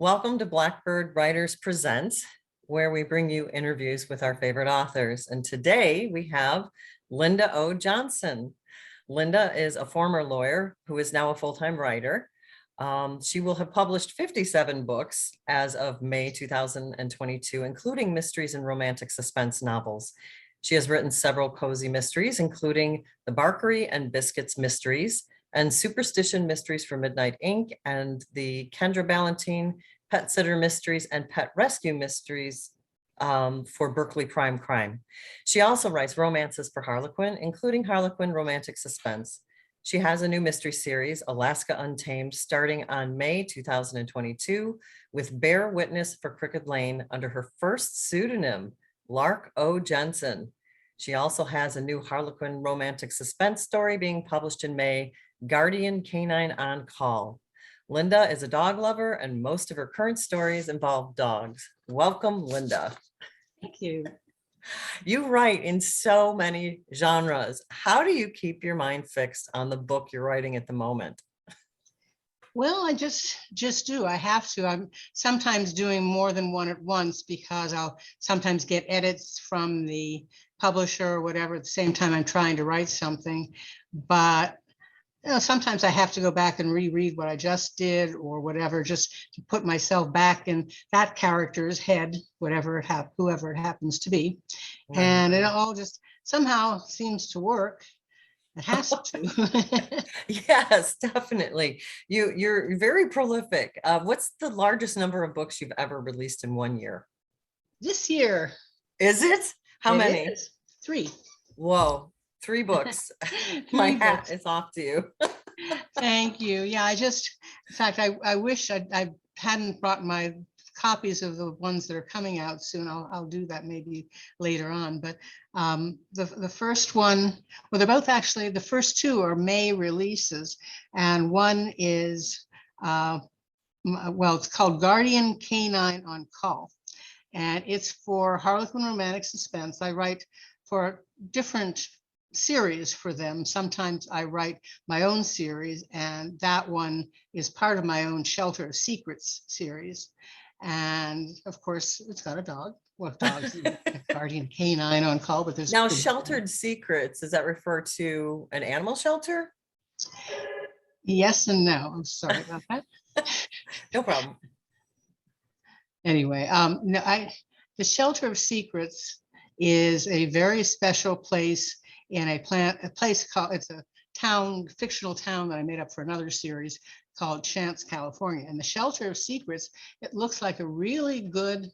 Welcome to Blackbird Writers Presents, where we bring you interviews with our favorite authors. And today we have Linda O. Johnston. Linda is a former lawyer who is now a full-time writer. She will have published 57 books as of May 2022, including mysteries and romantic suspense novels. She has written several cozy mysteries, including the Barkery and Biscuits Mysteries, and Superstition Mysteries for Midnight Inc., and the Kendra Ballantine Pet Sitter Mysteries and Pet Rescue Mysteries for Berkeley Prime Crime. She also writes romances for Harlequin, including Harlequin Romantic Suspense. She has a new mystery series, Alaska Untamed, starting on May 2022, with Bear Witness for Crooked Lane under her first pseudonym, Lark O. Jensen. She also has a new Harlequin romantic suspense story being published in May, Guardian Canine on Call. Linda is a dog lover, and most of her current stories involve dogs. Welcome, Linda. Thank you. You write in so many genres. How do you keep your mind fixed on the book you're writing at the moment? Well, I just do. I have to. I'm sometimes doing more than one at once because I'll sometimes get edits from the publisher or whatever at the same time I'm trying to write something. But sometimes I have to go back and reread what I just did or whatever, just to put myself back in that character's head, whoever it happens to be. And it all just somehow seems to work. It has to. Yes, definitely. You're very prolific. What's the largest number of books you've ever released in one year? This year. Is it? How many? Is 3. Whoa, 3 books. My hat is off to you. Thank you. Yeah, in fact, I wish I hadn't brought my copies of the ones that are coming out soon. I'll do that maybe later on. But the first one, well, they're both actually, the first 2 are May releases, and one is, well, it's called Guardian Canine on Call, and it's for Harlequin romantic suspense. I write for different series for them. Sometimes I write my own series, and that one is part of my own Shelter of Secrets series. And of course, it's got a dog. Well, dogs, Guardian Canine on Call, but there's now Sheltered Secrets. Does that refer to an animal shelter? Yes and no. I'm sorry about that. No problem. Anyway, no, the Shelter of Secrets is a very special place in a place called, it's a town, fictional town that I made up for another series called Chance, California. And the Shelter of Secrets, it looks like a really good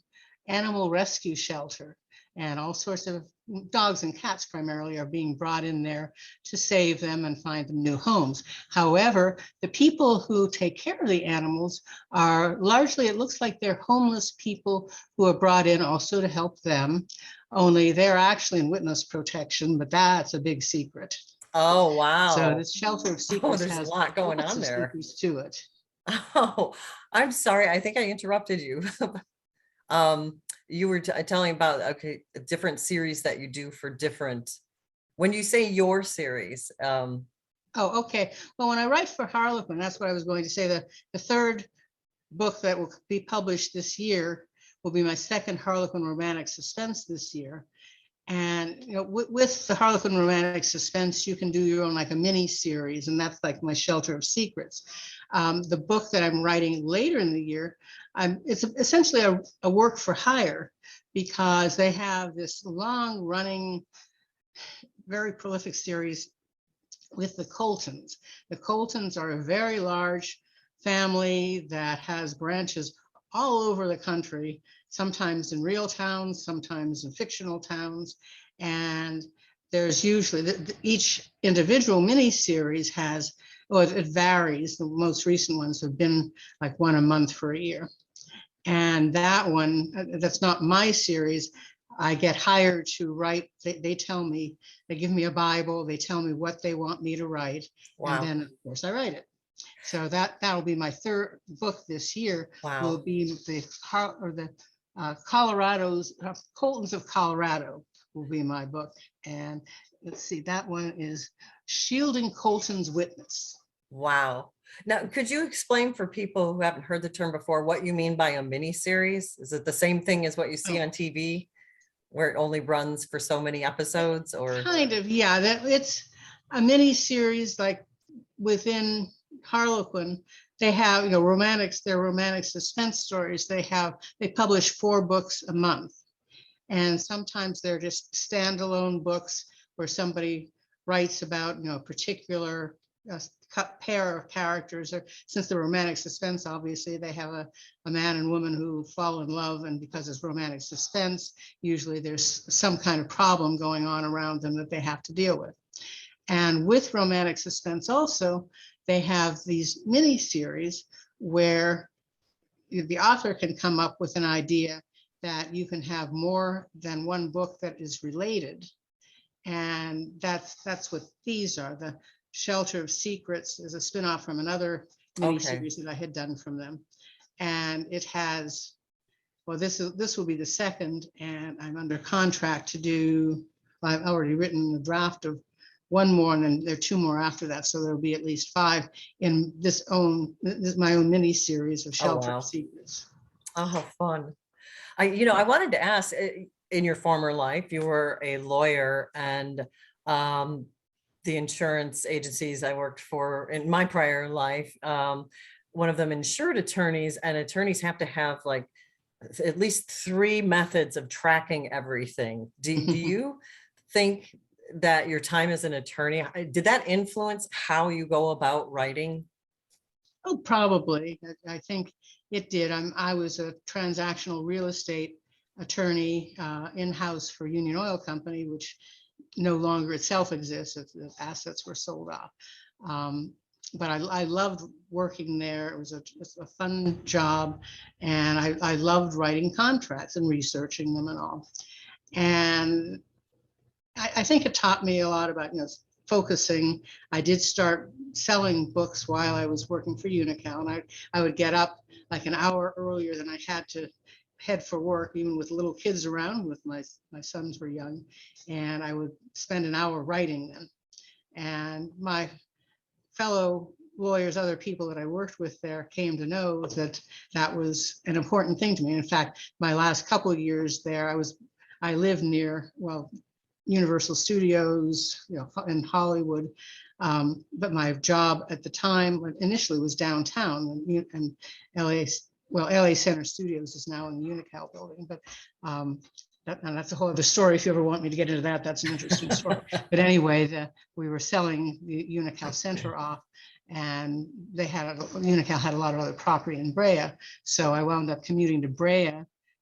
animal rescue shelter, and all sorts of dogs and cats primarily are being brought in there to save them and find them new homes. However, the people who take care of the animals are largely, it looks like they're homeless people who are brought in also to help them, only they're actually in witness protection, but that's a big secret. Oh, wow. So this Shelter of Secrets there's has a lot going on there to it. Oh, I'm sorry. I think I interrupted you. You were telling about, okay, different series that you do for different, when you say your series. Oh, okay. Well, when I write for Harlequin, that's what I was going to say. The third book that will be published this year will be my second Harlequin romantic suspense this year. And with the Harlequin romantic suspense, you can do your own, like a mini series, and that's like my Shelter of Secrets. The book that I'm writing later in the year, it's essentially a work for hire, because they have this long running, very prolific series with the Coltons. The Coltons are a very large family that has branches all over the country, sometimes in real towns, sometimes in fictional towns. And there's usually, each individual mini-series has, well, it varies. The most recent ones have been like one a month for a year. And that one, that's not my series. I get hired to write. They tell me, they give me a Bible, they tell me what they want me to write. Wow. And then of course I write it. So that'll be my third book this year. Wow. Will be the Colorado's Coltons of Colorado will be my book. And let's see, that one is Shielding Colton's Witness. Wow. Now, could you explain for people who haven't heard the term before, what you mean by a mini series? Is it the same thing as what you see Oh, on TV, where it only runs for so many episodes, or? kind of, yeah, that it's a mini series like within Harlequin. They have, romantics, they're romantic suspense stories. They publish 4 books a month. And sometimes they're just standalone books where somebody writes about, a particular pair of characters, or since the romantic suspense, obviously they have a man and woman who fall in love, and because it's romantic suspense, usually there's some kind of problem going on around them that they have to deal with. And with romantic suspense also, they have these mini series where the author can come up with an idea that you can have more than one book that is related. And that's what these are. The Shelter of Secrets is a spinoff from another mini Okay. series that I had done from them. And it has, well, this will be the second, and I'm under contract to do, I've already written a draft of one more, and then there are 2 more after that. So there'll be at least 5 in this my own mini series of Oh, Shelter wow. of Secrets. Oh, how fun. I wanted to ask, in your former life, you were a lawyer, and the insurance agencies I worked for in my prior life, one of them insured attorneys, and attorneys have to have like at least 3 methods of tracking everything. Do you think that your time as an attorney, did that influence how you go about writing? Oh, probably. I think it did. I was a transactional real estate attorney in-house for Union Oil Company, which no longer itself exists. The assets were sold off. But I loved working there. It was a fun job. And I loved writing contracts and researching them and all. And I think it taught me a lot about, focusing. I did start selling books while I was working for Unical, and I would get up like an hour earlier than I had to head for work, even with little kids around. With my sons were young, and I would spend an hour writing them. And my fellow lawyers, other people that I worked with there, came to know that that was an important thing to me. In fact, my last couple of years there, I lived near, well, Universal Studios, in Hollywood. But my job at the time initially was downtown, and LA, well, LA Center Studios is now in the Unical building, but and that's a whole other story. If you ever want me to get into that, that's an interesting story. But anyway, we were selling the Unical Center off, and Unical had a lot of other property in Brea. So I wound up commuting to Brea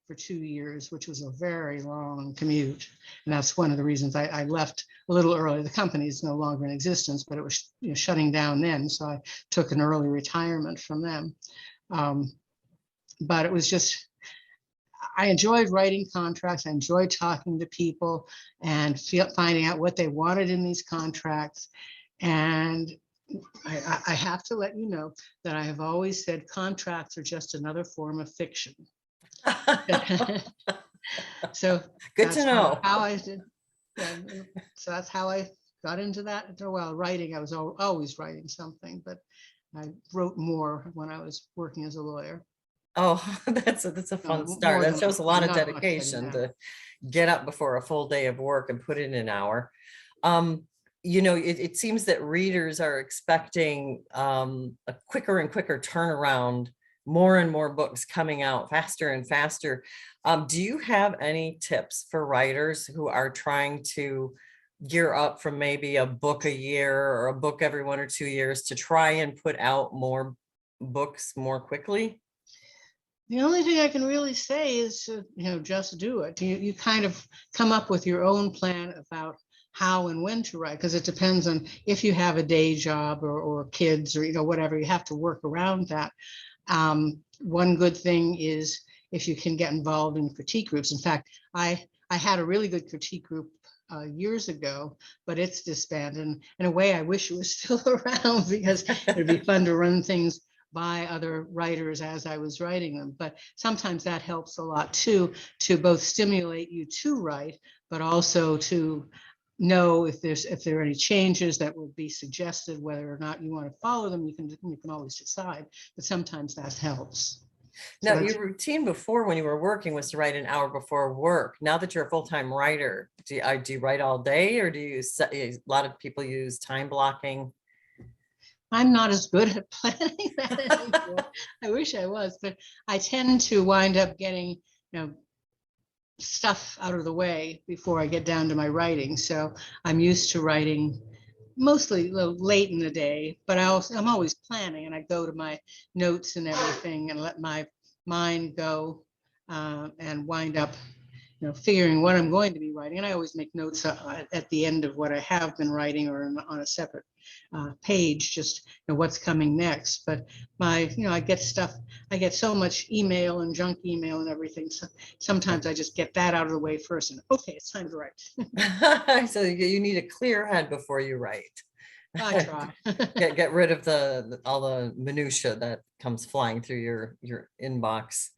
for 2 years, which was a very long commute. And that's one of the reasons I left a little early. The company is no longer in existence, but it was shutting down then. So I took an early retirement from them. But it was just, I enjoyed writing contracts. I enjoyed talking to people and finding out what they wanted in these contracts. And I have to let you know that I have always said contracts are just another form of fiction. So Good to know. how I did. Yeah, so that's how I got into that. Well, writing, I was always writing something, but I wrote more when I was working as a lawyer. Oh, that's a fun start. That shows a lot of dedication to get up before a full day of work and put in an hour. It seems that readers are expecting a quicker and quicker turnaround, more and more books coming out faster and faster. Do you have any tips for writers who are trying to gear up from maybe a book a year or a book every 1 or 2 years to try and put out more books more quickly? The only thing I can really say is, just do it. You kind of come up with your own plan about how and when to write, because it depends on if you have a day job or kids or, whatever, you have to work around that. One good thing is if you can get involved in critique groups. In fact, I had a really good critique group years ago, but it's disbanded. And in a way, I wish it was still around, because it'd be fun to run things by other writers as I was writing them. But sometimes that helps a lot too, to both stimulate you to write, but also to know if there are any changes that will be suggested, whether or not you want to follow them, you can always decide, but sometimes that helps. So Now, that's, your routine before when you were working was to write an hour before work. Now that you're a full-time writer, do you write all day, or do you a lot of people use time blocking? I'm not as good at planning that anymore. I wish I was, but I tend to wind up getting, stuff out of the way before I get down to my writing. So I'm used to writing mostly late in the day, but I'm always planning, and I go to my notes and everything and let my mind go, and wind up figuring what I'm going to be writing. And I always make notes at the end of what I have been writing, or on a separate page, just what's coming next. But I get so much email and junk email and everything. So sometimes I just get that out of the way first, and okay, it's time to write. So you need a clear head before you write. I try. Get rid of all the minutia that comes flying through your inbox.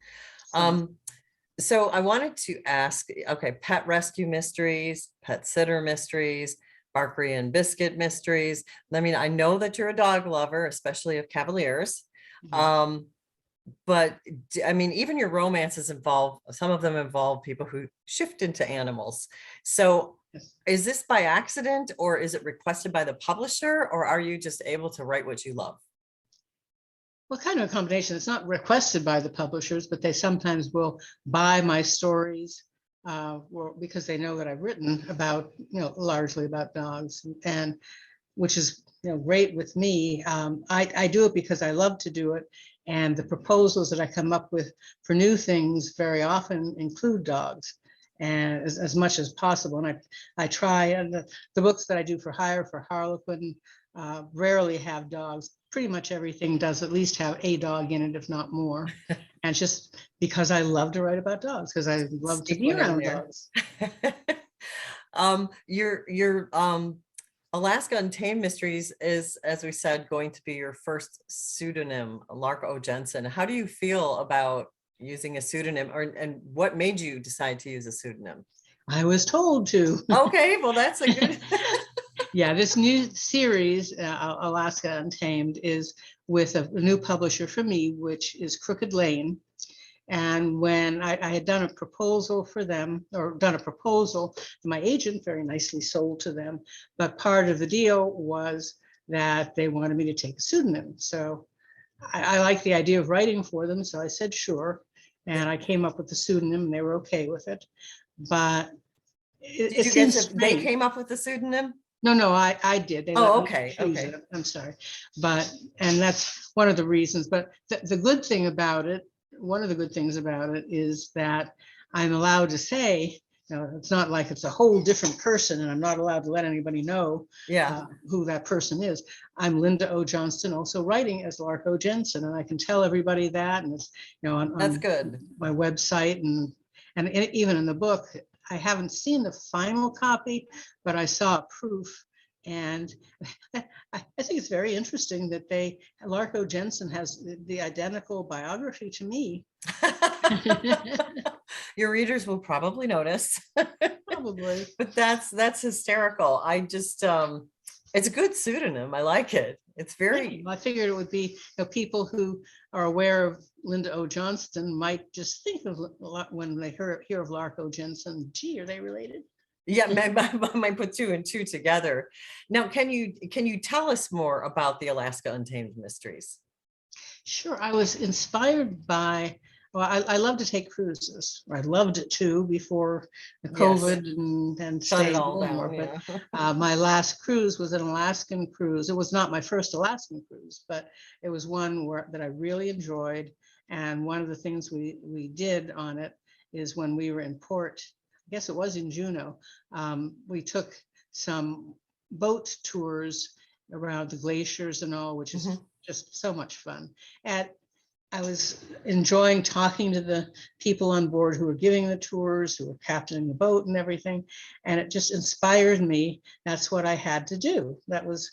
So I wanted to ask, okay, pet rescue mysteries, pet sitter mysteries, Barkery and Biscuit mysteries. I mean, I know that you're a dog lover, especially of Cavaliers. Mhm. But I mean, even your romances some of them involve people who shift into animals. So Yes. is this by accident, or is it requested by the publisher, or are you just able to write what you love? Well, kind of a combination. It's not requested by the publishers, but they sometimes will buy my stories, because they know that I've written about, largely about dogs, and which is, great with me. I do it because I love to do it. And the proposals that I come up with for new things very often include dogs, and as much as possible. And I try, and the books that I do for hire for Harlequin rarely have dogs. Pretty much everything does at least have a dog in it, if not more. And just because I love to write about dogs, because I love to Sneak be one in around there. dogs. Your Alaska Untamed Mysteries is, as we said, going to be your first pseudonym, Lark O Jensen. How do you feel about using a pseudonym, and what made you decide to use a pseudonym? I was told to. Okay, well, that's a good. Yeah, this new series, Alaska Untamed, is with a new publisher for me, which is Crooked Lane. And when I had done a proposal for them, or done a proposal, my agent very nicely sold to them. But part of the deal was that they wanted me to take a pseudonym. So I like the idea of writing for them. So I said, sure. And I came up with the pseudonym, and they were okay with it. But Did it you get seems to, they strange. came up with the pseudonym? No, I did. They let Oh, me okay, choose okay. it. I'm sorry. And that's one of the reasons. But the good thing about it, one of the good things about it is that I'm allowed to say, it's not like it's a whole different person, and I'm not allowed to let anybody know Yeah, who that person is. I'm Linda O. Johnston, also writing as Lark O. Jensen, and I can tell everybody that, and it's, that's on good. my website, and even in the book. I haven't seen the final copy, but I saw a proof. And I think it's very interesting that Lark O. Jensen has the identical biography to me. Your readers will probably notice. Probably. But that's hysterical. I just it's a good pseudonym. I like it. It's Yeah, very. I figured it would be, people who are aware of Linda O. Johnston might just think of when they hear of Lark O. Jensen. Gee, are they related? Yeah, might put two and two together. Now, can you tell us more about the Alaska Untamed Mysteries? Sure. I was inspired by, well, I love to take cruises. I loved it too before the Yes, COVID and shut it staying all home more. down. But Yeah. my last cruise was an Alaskan cruise. It was not my first Alaskan cruise, but it was one that I really enjoyed. And one of the things we did on it is when we were in port, I guess it was in Juneau, we took some boat tours around the glaciers and all, which is Mhm. just so much fun. And I was enjoying talking to the people on board who were giving the tours, who were captaining the boat and everything. And it just inspired me. That's what I had to do. That was,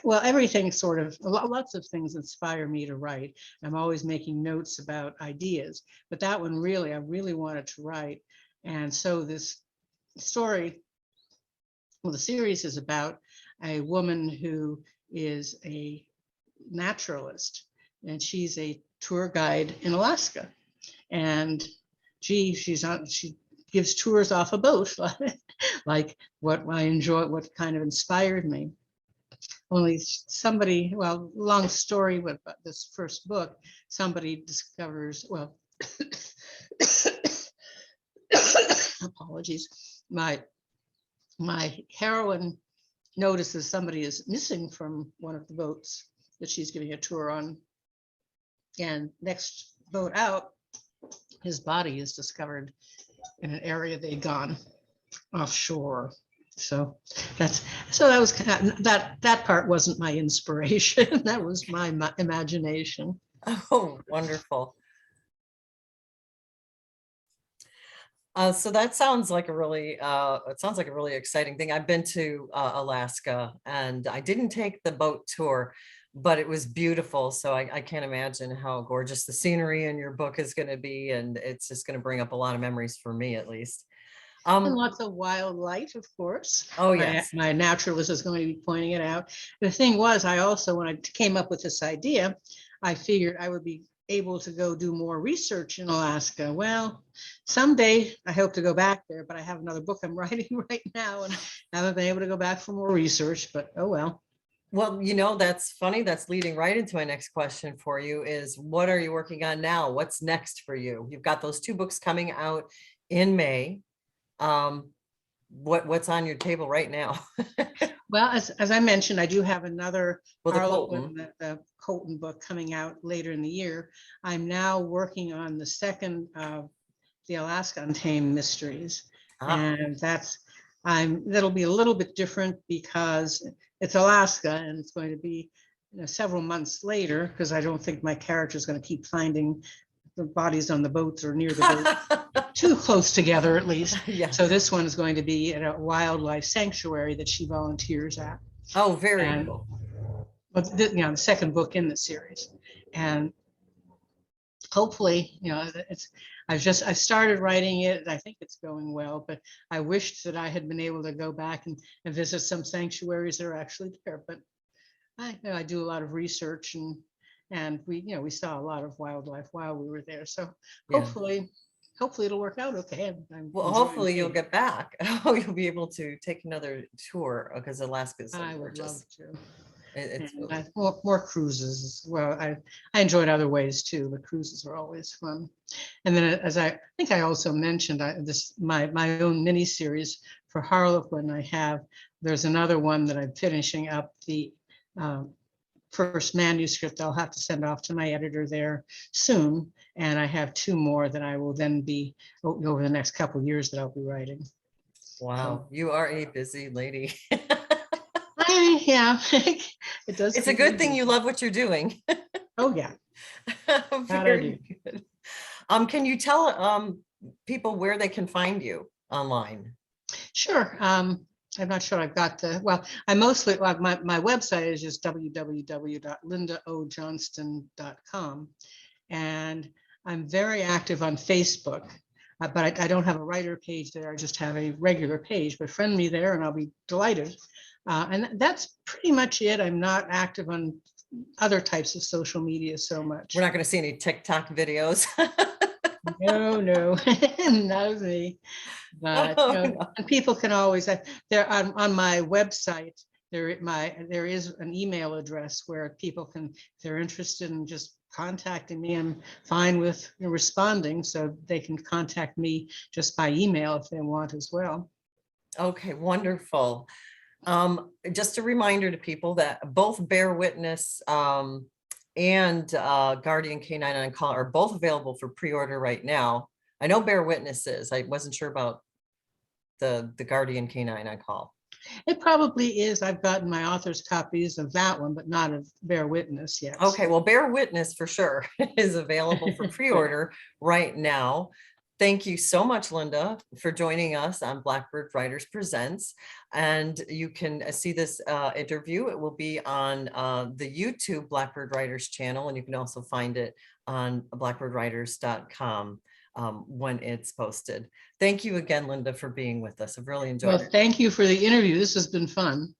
well, everything sort of, lots of things inspire me to write. I'm always making notes about ideas, but that one really, I really wanted to write. And so this story Well, the series is about a woman who is a naturalist, and she's a tour guide in Alaska. And she gives tours off a boat, like what I enjoy, what kind of inspired me. Only somebody, well, long story with this first book, somebody discovers, well, apologies, my heroine notices somebody is missing from one of the boats that she's giving a tour on. And next boat out, his body is discovered in an area they'd gone offshore. So that was kind of, that part wasn't my inspiration. That was my imagination. Oh, wonderful. So that sounds like it sounds like a really exciting thing. I've been to Alaska, and I didn't take the boat tour, but it was beautiful. So I can't imagine how gorgeous the scenery in your book is going to be. And it's just going to bring up a lot of memories for me, at least. And lots of wildlife, of course. Oh, yes. My naturalist is going to be pointing it out. The thing was, I also, when I came up with this idea, I figured I would be able to go do more research in Alaska. Well, someday I hope to go back there, but I have another book I'm writing right now and haven't been able to go back for more research, but oh well. Well, that's funny. That's leading right into my next question for you is, what are you working on now? What's next for you? You've got those 2 books coming out in May. What's on your table right now? Well, as I mentioned, I do have another Well, the Harlequin, Colton. the Colton book coming out later in the year. I'm now working on the second of the Alaska Untamed Mysteries. And that'll be a little bit different because it's Alaska and it's going to be several months later, because I don't think my character is going to keep finding the bodies on the boats or near the boat too close together, at least. Yeah. So this one is going to be at a wildlife sanctuary that she volunteers at. Oh, very cool. But the second book in the series, and hopefully, I started writing it. I think it's going well, but I wished that I had been able to go back and visit some sanctuaries that are actually there. But I do a lot of research, and we saw a lot of wildlife while we were there. So Yeah. hopefully it'll work out okay. Well, hopefully you'll get back. Oh, you'll be able to take another tour, because Alaska is so I would love gorgeous. to. It's And more cruises as well. I enjoyed other ways too. The cruises are always fun. And then, as I think I also mentioned, my own mini series for Harlequin. There's another one that I'm finishing up, the first manuscript. I'll have to send off to my editor there soon, and I have 2 more that I will then be over the next couple of years that I'll be writing. wow, you are a busy lady. Yeah, it does. It's a good thing you love what you're doing. Oh yeah. Very good. Can you tell people where they can find you online? Sure. I'm not sure I've got I mostly, my website is just www.lindaojohnston.com. And I'm very active on Facebook, but I don't have a writer page there. I just have a regular page, but friend me there and I'll be delighted. And that's pretty much it. I'm not active on other types of social media so much. We're not going to see any TikTok videos. No, not of me. But No. and people can always there on my website. There is an email address where people can, if they're interested in just contacting me, I'm fine with responding. So they can contact me just by email if they want as well. Okay, wonderful. Just a reminder to people that both Bear Witness and Guardian Canine on Call are both available for pre-order right now. I know Bear Witness is. I wasn't sure about the Guardian Canine on Call. It probably is. I've gotten my author's copies of that one, but not of Bear Witness yet. Okay, well, Bear Witness for sure is available for pre-order right now. Thank you so much, Linda, for joining us on Blackbird Writers Presents. And you can see this interview. It will be on the YouTube Blackbird Writers channel, and you can also find it on blackbirdwriters.com. when it's posted. Thank you again, Linda, for being with us. I've really enjoyed Well, it. thank you for the interview. This has been fun.